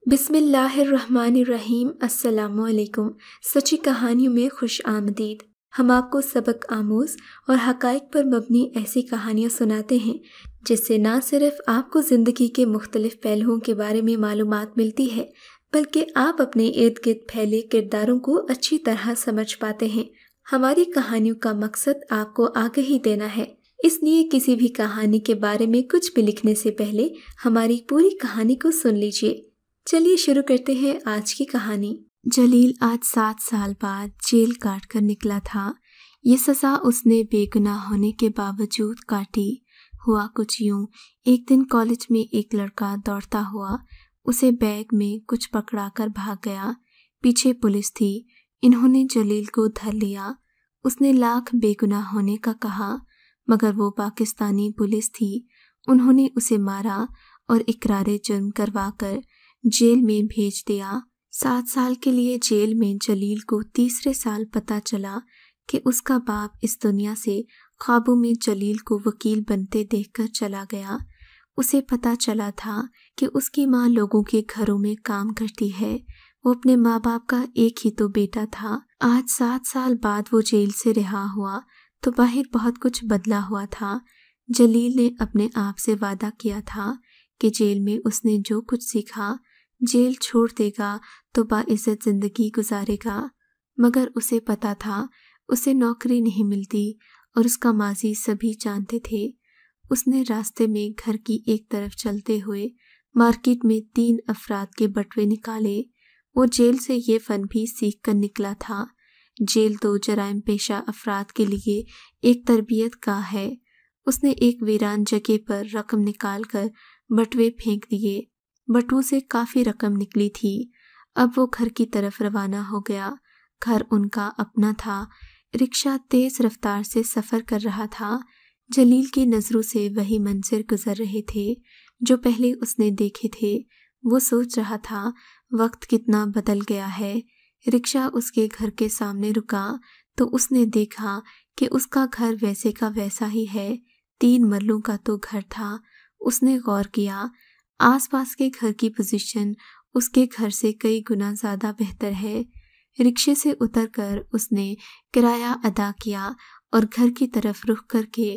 बिस्मिल्लाहिर्रहमानिर्रहीम। अस्सलामुअलैकुम। सच्ची कहानियों में खुश आमदीद। हम आपको सबक आमोज और हकाइक पर मबनी ऐसी कहानियाँ सुनाते हैं जिससे ना सिर्फ आपको ज़िंदगी के मुख्तलिफ पहलुओं के बारे में मालूमात मिलती है, बल्कि आप अपने इर्द गिर्द फैले किरदारों को अच्छी तरह समझ पाते हैं। हमारी कहानियों का मकसद आपको आगाही देना है, इसलिए किसी भी कहानी के बारे में कुछ भी लिखने से पहले हमारी पूरी कहानी को सुन लीजिए। चलिए शुरू करते हैं आज की कहानी। जलील आज 7 साल बाद जेल काट कर निकला था। ये सज़ा उसने बेगुनाह होने के बावजूद काटी। हुआ कुछ यूं, एक दिन कॉलेज में एक लड़का दौड़ता हुआ उसे बैग में कुछ पकड़ा कर भाग गया। पीछे पुलिस थी। इन्होंने जलील को धर लिया। उसने लाख बेगुनाह होने का कहा, मगर वो पाकिस्तानी पुलिस थी। उन्होंने उसे मारा और इकरारे जुर्म करवा कर जेल में भेज दिया। 7 साल के लिए जेल में जलील को तीसरे साल पता चला कि उसका बाप इस दुनिया से ख्वाबों में जलील को वकील बनते देखकर चला गया। उसे पता चला था कि उसकी माँ लोगों के घरों में काम करती है। वो अपने माँ बाप का एक ही तो बेटा था। आज 7 साल बाद वो जेल से रिहा हुआ तो बाहर बहुत कुछ बदला हुआ था। जलील ने अपने आप से वादा किया था कि जेल में उसने जो कुछ सीखा जेल छोड़ देगा तो बाइज्जत जिंदगी गुजारेगा। मगर उसे पता था उसे नौकरी नहीं मिलती और उसका माजी सभी जानते थे। उसने रास्ते में घर की एक तरफ चलते हुए मार्केट में 3 अफराद के बटवे निकाले। वो जेल से ये फ़न भी सीख कर निकला था। जेल तो जराइम पेशा अफराद के लिए एक तरबियत गाह है। उसने एक वीरान जगह पर रकम निकाल कर बटवे फेंक दिए। बटुओं से काफ़ी रकम निकली थी। अब वो घर की तरफ रवाना हो गया। घर उनका अपना था। रिक्शा तेज़ रफ्तार से सफ़र कर रहा था। जलील की नज़रों से वही मंजर गुजर रहे थे जो पहले उसने देखे थे। वो सोच रहा था वक्त कितना बदल गया है। रिक्शा उसके घर के सामने रुका तो उसने देखा कि उसका घर वैसे का वैसा ही है। 3 मरलों का तो घर था। उसने गौर किया आसपास के घर की पोजीशन उसके घर से कई गुना ज़्यादा बेहतर है। रिक्शे से उतरकर उसने किराया अदा किया और घर की तरफ रुख करके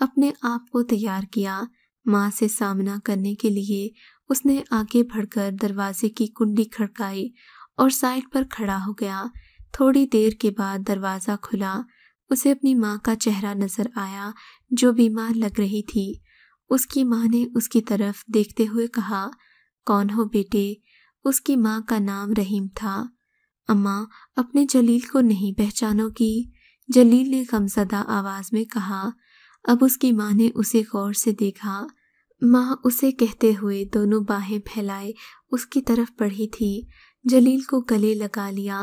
अपने आप को तैयार किया। माँ से सामना करने के लिए उसने आगे बढ़कर दरवाजे की कुंडी खड़काई और साइड पर खड़ा हो गया। थोड़ी देर के बाद दरवाज़ा खुला। उसे अपनी माँ का चेहरा नज़र आया जो बीमार लग रही थी। उसकी माँ ने उसकी तरफ देखते हुए कहा, कौन हो बेटे? उसकी माँ का नाम रहीम था। अम्मा, अपने जलील को नहीं पहचानोगी? जलील ने गमज़दा आवाज़ में कहा। अब उसकी माँ ने उसे गौर से देखा। माँ उसे कहते हुए दोनों बाहें फैलाए उसकी तरफ बढ़ी थी। जलील को गले लगा लिया।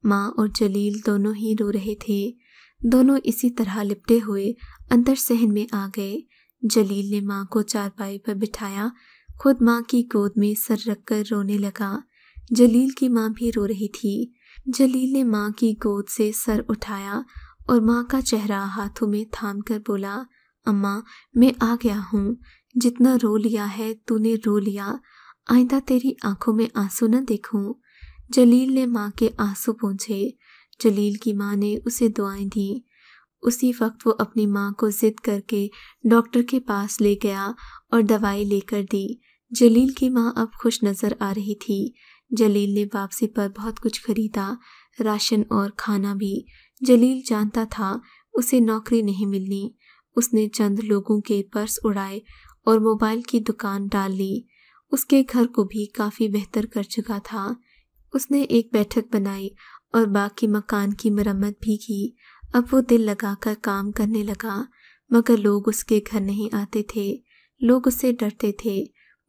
माँ और जलील दोनों ही रो रहे थे। दोनों इसी तरह लिपटे हुए अंदर सहन में आ गए। जलील ने माँ को चारपाई पर बिठाया, खुद माँ की गोद में सर रखकर रोने लगा। जलील की माँ भी रो रही थी। जलील ने माँ की गोद से सर उठाया और माँ का चेहरा हाथों में थाम कर बोला, अम्मा, मैं आ गया हूँ। जितना रो लिया है तूने रो लिया। आइंदा तेरी आंखों में आंसू न देखूं। जलील ने माँ के आंसू पोंछे। जलील की माँ ने उसे दुआएं दी। उसी वक्त वो अपनी माँ को जिद करके डॉक्टर के पास ले गया और दवाई लेकर दी। जलील की माँ अब खुश नज़र आ रही थी। जलील ने वापसी पर बहुत कुछ खरीदा, राशन और खाना भी। जलील जानता था उसे नौकरी नहीं मिलनी। उसने चंद लोगों के पर्स उड़ाए और मोबाइल की दुकान डाल ली। उसके घर को भी काफ़ी बेहतर कर चुका था। उसने एक बैठक बनाई और बाकी मकान की मरम्मत भी की। अब वो दिल लगाकर काम करने लगा, मगर लोग उसके घर नहीं आते थे। लोग उससे डरते थे।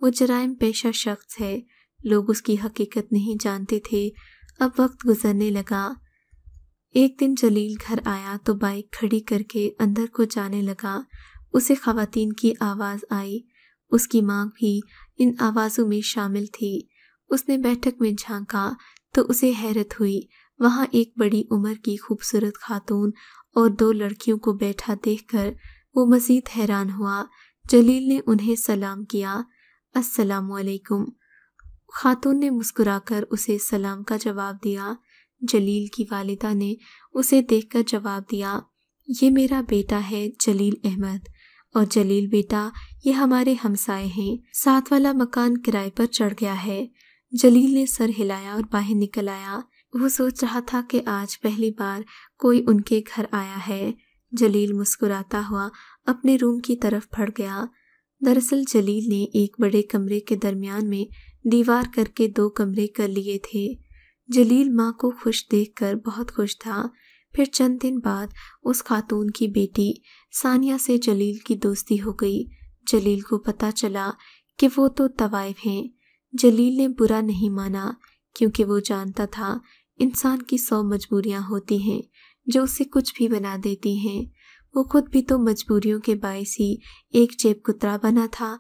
वो जराइम पेशा शख्स है। लोग उसकी हकीकत नहीं जानते थे। अब वक्त गुजरने लगा। एक दिन जलील घर आया तो बाइक खड़ी करके अंदर को जाने लगा। उसे ख़वातीन की आवाज़ आई। उसकी माँ भी इन आवाज़ों में शामिल थी। उसने बैठक में झांका तो उसे हैरत हुई। वहाँ एक बड़ी उम्र की खूबसूरत खातून और 2 लड़कियों को बैठा देखकर वो मज़ीद हैरान हुआ। जलील ने उन्हें सलाम किया, अस्सलामुअलैकुम। खातून ने मुस्कुराकर उसे सलाम का जवाब दिया। जलील की वालिदा ने उसे देखकर जवाब दिया, ये मेरा बेटा है जलील अहमद, और जलील बेटा ये हमारे हमसाए हैं। साथ वाला मकान किराए पर चढ़ गया है। जलील ने सर हिलाया और बाहर निकल आया। वो सोच रहा था कि आज पहली बार कोई उनके घर आया है। जलील मुस्कुराता हुआ अपने रूम की तरफ बढ़ गया। दरअसल जलील ने एक बड़े कमरे के दरमियान में दीवार करके 2 कमरे कर लिए थे। जलील माँ को खुश देखकर बहुत खुश था। फिर चंद दिन बाद उस खातून की बेटी सानिया से जलील की दोस्ती हो गई। जलील को पता चला कि वो तो तवाइफ हैं। जलील ने बुरा नहीं माना, क्योंकि वो जानता था इंसान की 100 मजबूरियां होती हैं जो उसे कुछ भी बना देती हैं। वो खुद भी तो मजबूरियों के बायस ही एक जेब कुतरा बना था।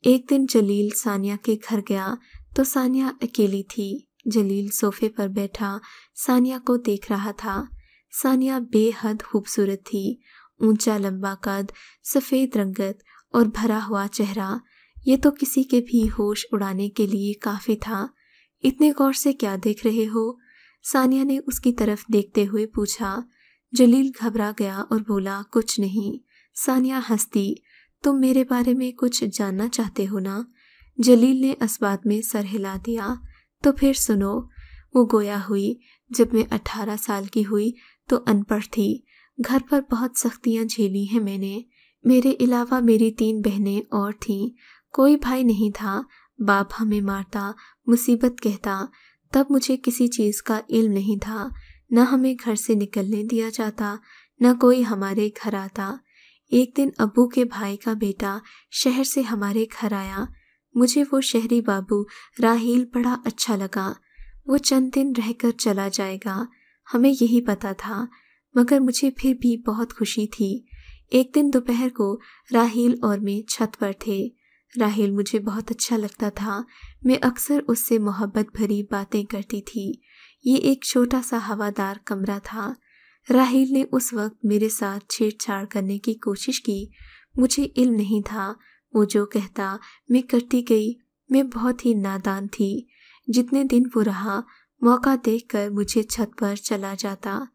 एक दिन जलील सानिया के घर गया तो सानिया अकेली थी। जलील सोफे पर बैठा सानिया को देख रहा था। सानिया बेहद खूबसूरत थी। ऊंचा लंबा कद, सफ़ेद रंगत और भरा हुआ चेहरा, ये तो किसी के भी होश उड़ाने के लिए काफ़ी था। इतने गौर से क्या देख रहे हो? सानिया ने उसकी तरफ देखते हुए पूछा। जलील घबरा गया और बोला, कुछ नहीं। सानिया हंसती, तुम मेरे बारे में कुछ जानना चाहते हो ना? जलील ने इस बात में सर हिला दिया। तो फिर सुनो। वो गोया हुई, जब मैं 18 साल की हुई तो अनपढ़ थी। घर पर बहुत सख्तियां झेली हैं मैंने। मेरे अलावा मेरी 3 बहनें और थीं। कोई भाई नहीं था। बाप हमें मारता, मुसीबत कहता। तब मुझे किसी चीज़ का इल्म नहीं था। न हमें घर से निकलने दिया जाता, न कोई हमारे घर आता। एक दिन अब्बू के भाई का बेटा शहर से हमारे घर आया। मुझे वो शहरी बाबू राहील बड़ा अच्छा लगा। वो चंद दिन रहकर चला जाएगा, हमें यही पता था, मगर मुझे फिर भी बहुत खुशी थी। एक दिन दोपहर को राहील और मैं छत पर थे। राहील मुझे बहुत अच्छा लगता था। मैं अक्सर उससे मोहब्बत भरी बातें करती थी। ये एक छोटा सा हवादार कमरा था। राहील ने उस वक्त मेरे साथ छेड़छाड़ करने की कोशिश की। मुझे इल्म नहीं था। वो जो कहता मैं करती गई। मैं बहुत ही नादान थी। जितने दिन वो रहा, मौका देखकर मुझे छत पर चला जाता।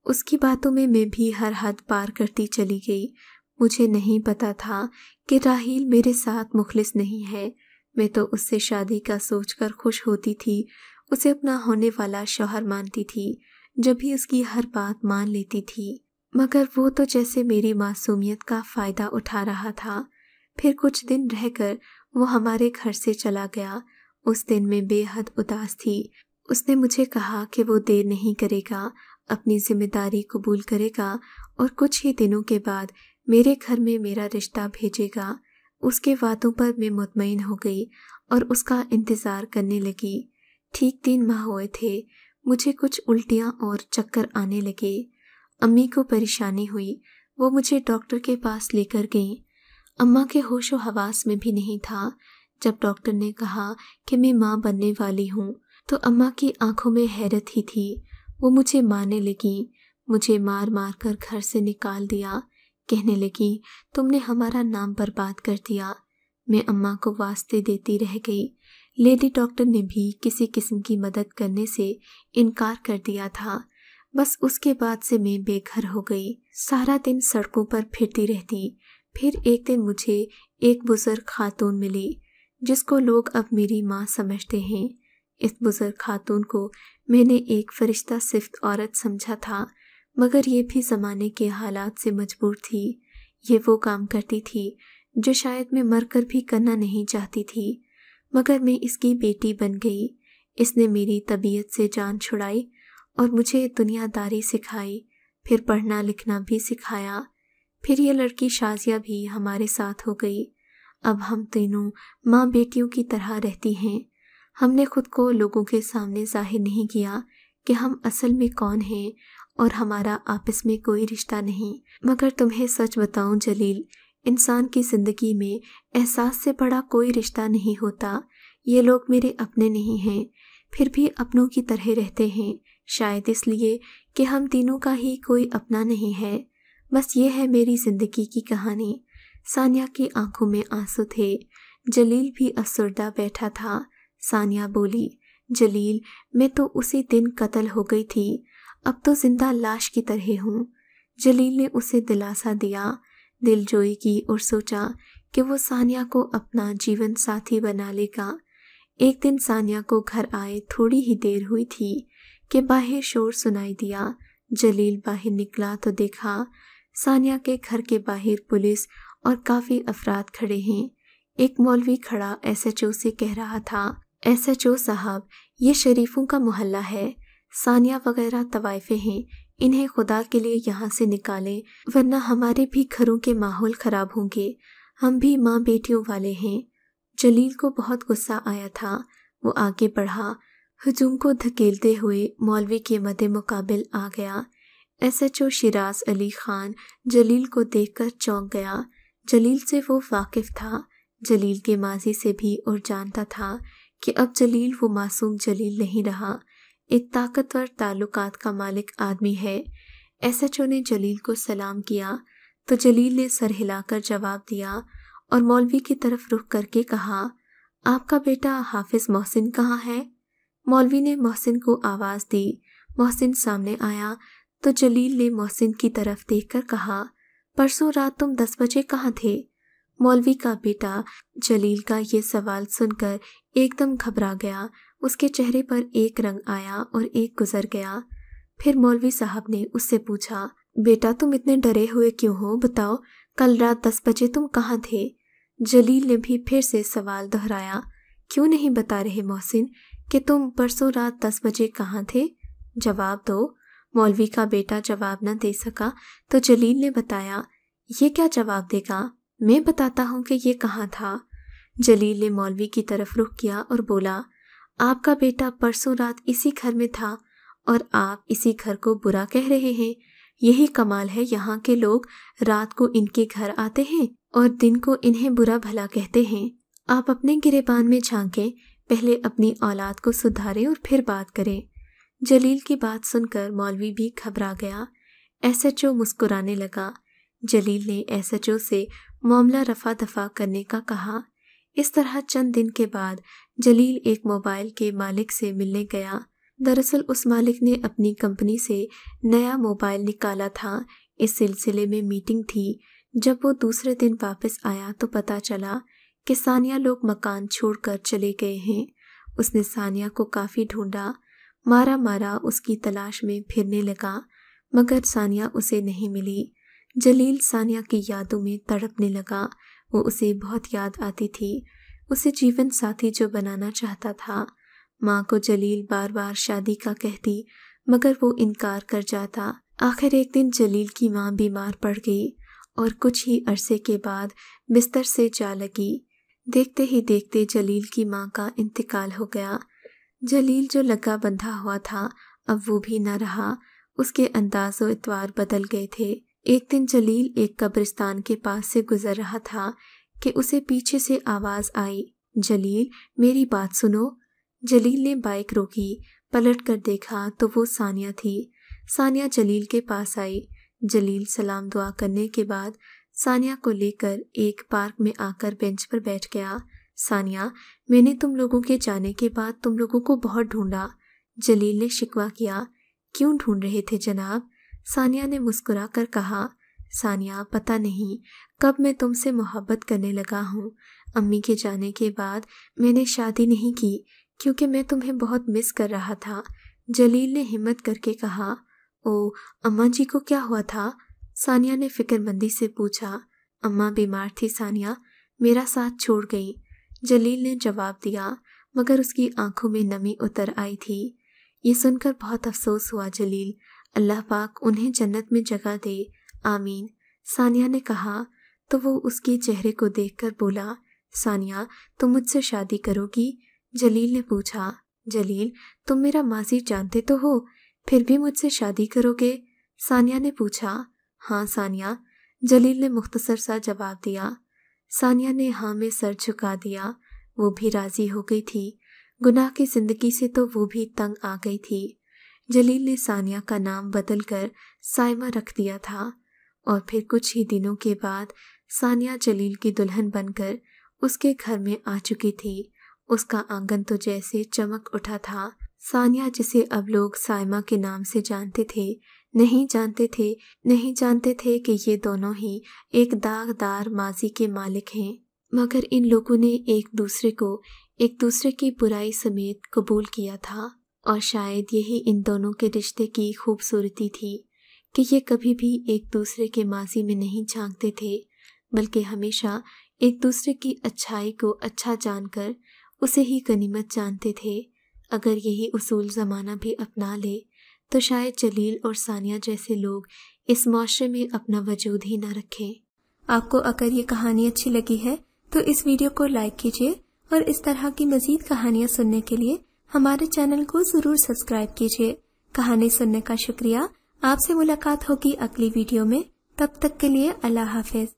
उसकी बातों में मैं भी हर हद पार करती चली गई। मुझे नहीं पता था कि राहील मेरे साथ मुखलिस नहीं है। मैं तो उससे शादी का सोचकर खुश होती थी। उसे अपना होने वाला शौहर मानती थी, जब भी उसकी हर बात मान लेती थी। मगर वो तो जैसे मेरी मासूमियत का फ़ायदा उठा रहा था। फिर कुछ दिन रहकर वो हमारे घर से चला गया। उस दिन मैं बेहद उदास थी। उसने मुझे कहा कि वो देर नहीं करेगा, अपनी जिम्मेदारी कबूल करेगा और कुछ ही दिनों के बाद मेरे घर में मेरा रिश्ता भेजेगा। उसके वादों पर मैं मुतमईन हो गई और उसका इंतज़ार करने लगी। ठीक 3 माह हुए थे। मुझे कुछ उल्टियाँ और चक्कर आने लगे। अम्मी को परेशानी हुई। वो मुझे डॉक्टर के पास लेकर गईं। अम्मा के होशो हवास में भी नहीं था। जब डॉक्टर ने कहा कि मैं माँ बनने वाली हूँ, तो अम्मा की आंखों में हैरत ही थी। वो मुझे मारने लगी। मुझे मार मार कर घर से निकाल दिया। कहने लगी, तुमने हमारा नाम बर्बाद कर दिया। मैं अम्मा को वास्ते देती रह गई। लेडी डॉक्टर ने भी किसी किस्म की मदद करने से इनकार कर दिया था। बस उसके बाद से मैं बेघर हो गई। सारा दिन सड़कों पर फिरती रहती। फिर एक दिन मुझे एक बुजुर्ग खातून मिली, जिसको लोग अब मेरी माँ समझते हैं। इस बुजुर्ग खातून को मैंने एक फरिश्ता सिफ्त औरत समझा था, मगर ये भी ज़माने के हालात से मजबूर थी। ये वो काम करती थी जो शायद मैं मरकर भी करना नहीं चाहती थी, मगर मैं इसकी बेटी बन गई। इसने मेरी तबीयत से जान छुड़ाई और मुझे दुनियादारी सिखाई, फिर पढ़ना लिखना भी सिखाया। फिर ये लड़की शाजिया भी हमारे साथ हो गई। अब हम तीनों माँ बेटियों की तरह रहती हैं। हमने खुद को लोगों के सामने जाहिर नहीं किया कि हम असल में कौन हैं और हमारा आपस में कोई रिश्ता नहीं। मगर तुम्हें सच बताऊं जलील, इंसान की ज़िंदगी में एहसास से बड़ा कोई रिश्ता नहीं होता। ये लोग मेरे अपने नहीं हैं, फिर भी अपनों की तरह रहते हैं, शायद इसलिए कि हम तीनों का ही कोई अपना नहीं है। बस ये है मेरी ज़िंदगी की कहानी। सानिया की आंखों में आंसू थे। जलील भी असुरदा बैठा था। सानिया बोली, जलील, मैं तो उसी दिन कत्ल हो गई थी, अब तो जिंदा लाश की तरह हूँ। जलील ने उसे दिलासा दिया, दिलजोई की और सोचा कि वो सानिया को अपना जीवन साथी बना लेगा। एक दिन सानिया को घर आए थोड़ी ही देर हुई थी कि बाहर शोर सुनाई दिया। जलील बाहर निकला तो देखा सानिया के घर के बाहर पुलिस और काफ़ी अफराद खड़े हैं। एक मौलवी खड़ा एसएचओ से कह रहा था, एसएचओ साहब, ये शरीफों का मोहल्ला है, सानिया वगैरह तवाइफे हैं, इन्हें खुदा के लिए यहाँ से निकालें, वरना हमारे भी घरों के माहौल ख़राब होंगे, हम भी माँ बेटियों वाले हैं। जलील को बहुत गुस्सा आया था। वो आगे बढ़ा, हुजूम को धकेलते हुए मौलवी के मद्दे मुकाबिल आ गया। एसएचओ शिराज अली खान जलील को देखकर चौंक गया। जलील से वो वाकिफ था, जलील के माजी से भी, और जानता था कि अब जलील वो मासूम जलील नहीं रहा, एक ताकतवर ताल्लुकात का मालिक आदमी है। एसएचओ ने जलील को सलाम किया तो जलील ने सर हिलाकर जवाब दिया और मौलवी की तरफ रुख करके कहा, आपका बेटा हाफिज मोहसिन कहाँ है? मौलवी ने मोहसिन को आवाज़ दी। मोहसिन सामने आया तो जलील ने मोहसिन की तरफ देखकर कहा, परसों रात तुम 10 बजे कहाँ थे? मौलवी का बेटा जलील का ये सवाल सुनकर एकदम घबरा गया। उसके चेहरे पर एक रंग आया और एक गुजर गया। फिर मौलवी साहब ने उससे पूछा, बेटा तुम इतने डरे हुए क्यों हो? बताओ, कल रात 10 बजे तुम कहाँ थे? जलील ने भी फिर से सवाल दोहराया, क्यों नहीं बता रहे मोहसिन कि तुम परसों रात 10 बजे कहाँ थे? जवाब दो। मौलवी का बेटा जवाब न दे सका तो जलील ने बताया, ये क्या जवाब देगा, मैं बताता हूँ कि ये कहाँ था। जलील ने मौलवी की तरफ रुख किया और बोला, आपका बेटा परसों रात इसी घर में था और आप इसी घर को बुरा कह रहे हैं। यही कमाल है, यहाँ के लोग रात को इनके घर आते हैं और दिन को इन्हें बुरा भला कहते हैं। आप अपने गिरेबान में झांकें, पहले अपनी औलाद को सुधारें और फिर बात करें। जलील की बात सुनकर मौलवी भी घबरा गया। एसएचओ मुस्कुराने लगा। जलील ने एसएचओ से मामला रफा दफा करने का कहा। इस तरह चंद दिन के बाद जलील एक मोबाइल के मालिक से मिलने गया। दरअसल उस मालिक ने अपनी कंपनी से नया मोबाइल निकाला था। इस सिलसिले में मीटिंग थी। जब वो दूसरे दिन वापस आया तो पता चला कि सानिया लोग मकान छोड़कर चले गए हैं। उसने सानिया को काफ़ी ढूंढा, मारा मारा उसकी तलाश में फिरने लगा, मगर सानिया उसे नहीं मिली। जलील सानिया की यादों में तड़पने लगा। वो उसे बहुत याद आती थी, उसे जीवन साथी जो बनाना चाहता था। माँ को जलील बार बार शादी का कहती, मगर वो इनकार कर जाता। आखिर एक दिन जलील की माँ बीमार पड़ गई और कुछ ही अरसे के बाद बिस्तर से जा लगी। देखते ही देखते जलील की माँ का इंतकाल हो गया। जलील जो लगा बंधा हुआ था अब वो भी न रहा। उसके अंदाज व इतवार बदल गए थे। एक दिन जलील एक कब्रिस्तान के पास से गुजर रहा था कि उसे पीछे से आवाज़ आई, जलील मेरी बात सुनो। जलील ने बाइक रोकी, पलट कर देखा तो वो सानिया थी। सानिया जलील के पास आई। जलील सलाम दुआ करने के बाद सानिया को लेकर एक पार्क में आकर बेंच पर बैठ गया। सानिया, मैंने तुम लोगों के जाने के बाद तुम लोगों को बहुत ढूंढा। जलील ने शिकवा किया। क्यों ढूंढ रहे थे जनाब? सानिया ने मुस्कुरा कर कहा। सानिया, पता नहीं कब मैं तुमसे मोहब्बत करने लगा हूँ। अम्मी के जाने के बाद मैंने शादी नहीं की क्योंकि मैं तुम्हें बहुत मिस कर रहा था। जलील ने हिम्मत करके कहा। ओ, अम्मा जी को क्या हुआ था? सानिया ने फिक्रमंदी से पूछा। अम्मा बीमार थी सानिया, मेरा साथ छोड़ गई। जलील ने जवाब दिया, मगर उसकी आंखों में नमी उतर आई थी। ये सुनकर बहुत अफसोस हुआ जलील। अल्लाह पाक उन्हें जन्नत में जगह दे, आमीन। सानिया ने कहा तो वो उसके चेहरे को देखकर बोला, सानिया तुम मुझसे शादी करोगी? जलील ने पूछा। जलील, तुम मेरा माजी जानते तो हो, फिर भी मुझसे शादी करोगे? सानिया ने पूछा। हाँ सानिया, जलील ने मुख्तसर सा जवाब दिया। सानिया ने हाँ में सर झुका दिया। वो भी राजी हो गई थी। गुनाह की जिंदगी से तो वो भी तंग आ गई थी। जलील ने सानिया का नाम बदलकर साइमा रख दिया था और फिर कुछ ही दिनों के बाद सानिया जलील की दुल्हन बनकर उसके घर में आ चुकी थी उसका आंगन तो जैसे चमक उठा था। सानिया, जिसे अब लोग साइमा के नाम से जानते थे, नहीं जानते थे कि ये दोनों ही एक दागदार माजी के मालिक हैं। मगर इन लोगों ने एक दूसरे की बुराई समेत कबूल किया था, और शायद यही इन दोनों के रिश्ते की खूबसूरती थी कि ये कभी भी एक दूसरे के माजी में नहीं झांकते थे, बल्कि हमेशा एक दूसरे की अच्छाई को अच्छा जानकर उसे ही गनीमत जानते थे। अगर यही उसूल ज़माना भी अपना ले तो शायद जलील और सानिया जैसे लोग इस माशरे में अपना वजूद ही न रखें। आपको अगर ये कहानी अच्छी लगी है तो इस वीडियो को लाइक कीजिए और इस तरह की मज़ीद कहानियाँ सुनने के लिए हमारे चैनल को ज़रूर सब्सक्राइब कीजिए। कहानी सुनने का शुक्रिया। आपसे मुलाकात होगी अगली वीडियो में। तब तक के लिए अल्लाह हाफ़िज़।